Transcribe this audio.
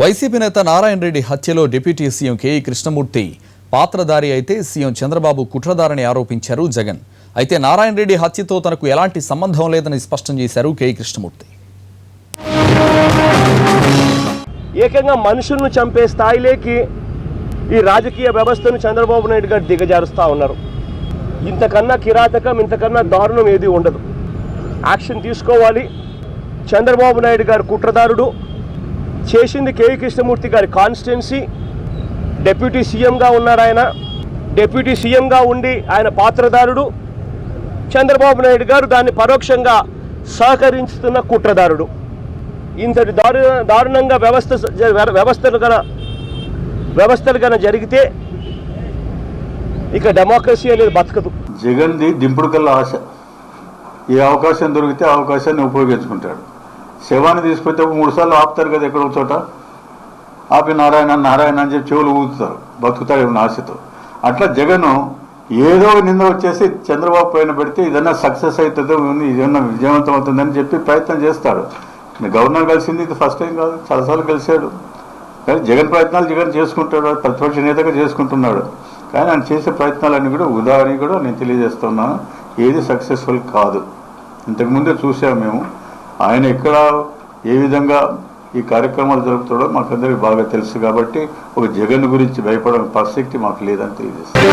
YCP నేత నారాయణ రెడ్డి హత్యలో deputy CM K E Krishnamurthy పాత్రధారి అయితే సీఎం చంద్రబాబు కుట్రదారని ఆరోపించారు జగన్. అయితే నారాయణ రెడ్డి హత్యతో తనకు ఎలాంటి సంబంధం లేదని స్పష్టం చేశారు కేఈ కృష్ణమూర్తి. ఏకంగా మనుషులను చంపే స్థాయిలోకి ఈ రాజకీయ వ్యవస్థను చంద్రబాబు నాయుడు గారు దిగజారుస్తూ ఉన్నారు. ఇంతకన్నా కిరాతకం, ఇంతకన్నా దారుణం ఏది ఉండదు. యాక్షన్ తీసుకోవాలి. చంద్రబాబు నాయుడు గారు కుట్రదారుడు, చేసింది కేఈ కృష్ణమూర్తి గారి కాన్స్టిట్యున్సీ. డిప్యూటీ సీఎంగా ఉన్నారు ఆయన. డిప్యూటీ సీఎంగా ఉండి ఆయన పాత్రదారుడు. చంద్రబాబు నాయుడు గారు దాన్ని పరోక్షంగా సహకరిస్తున్న కుట్రదారుడు. ఇంతటి దారుణంగా వ్యవస్థలు కన్నా జరిగితే ఇక డెమోక్రసీ అనేది బతకదు. జగన్ది దింపుడు కల్లా ఆశ. ఏ అవకాశం దొరికితే ఆ అవకాశాన్ని ఉపయోగించుకుంటాడు. శవాన్ని తీసుకొస్తే 3 సార్లు ఆపుతారు కదా, ఎక్కడో చోట ఆపి నారాయణ నారాయణ అని చెప్పి చెవులు ఊగుతారు, బతుకుతాడు ఆశతో. అట్లా జగన్ ఏదో నింద వచ్చేసి చంద్రబాబు పైన పెడితే ఇదన్నా సక్సెస్ అవుతుందో, ఇదన్నా విజయవంతం అవుతుందని చెప్పి ప్రయత్నం చేస్తాడు. గవర్నర్ కలిసింది ఇది ఫస్ట్ టైం కాదు, చాలాసార్లు కలిశాడు. కానీ జగన్ ప్రయత్నాలు జగన్ చేసుకుంటాడు, ప్రతిపక్ష నేతగా చేసుకుంటున్నాడు. కానీ ఆయన చేసే ప్రయత్నాలన్నీ కూడా ఉదాహరణ కూడా నేను తెలియజేస్తున్నాను, ఏది సక్సెస్ఫుల్ కాదు. ఇంతకుముందే చూసాము మేము. ఆయన ఎక్కడ ఏ విధంగా ఈ కార్యక్రమాలు జరుపుతాడో మాకందరికి బాగా తెలుసు. కాబట్టి ఒక జగన్ గురించి భయపడే ప్రసక్తి మాకు లేదని తెలియజేస్తాను.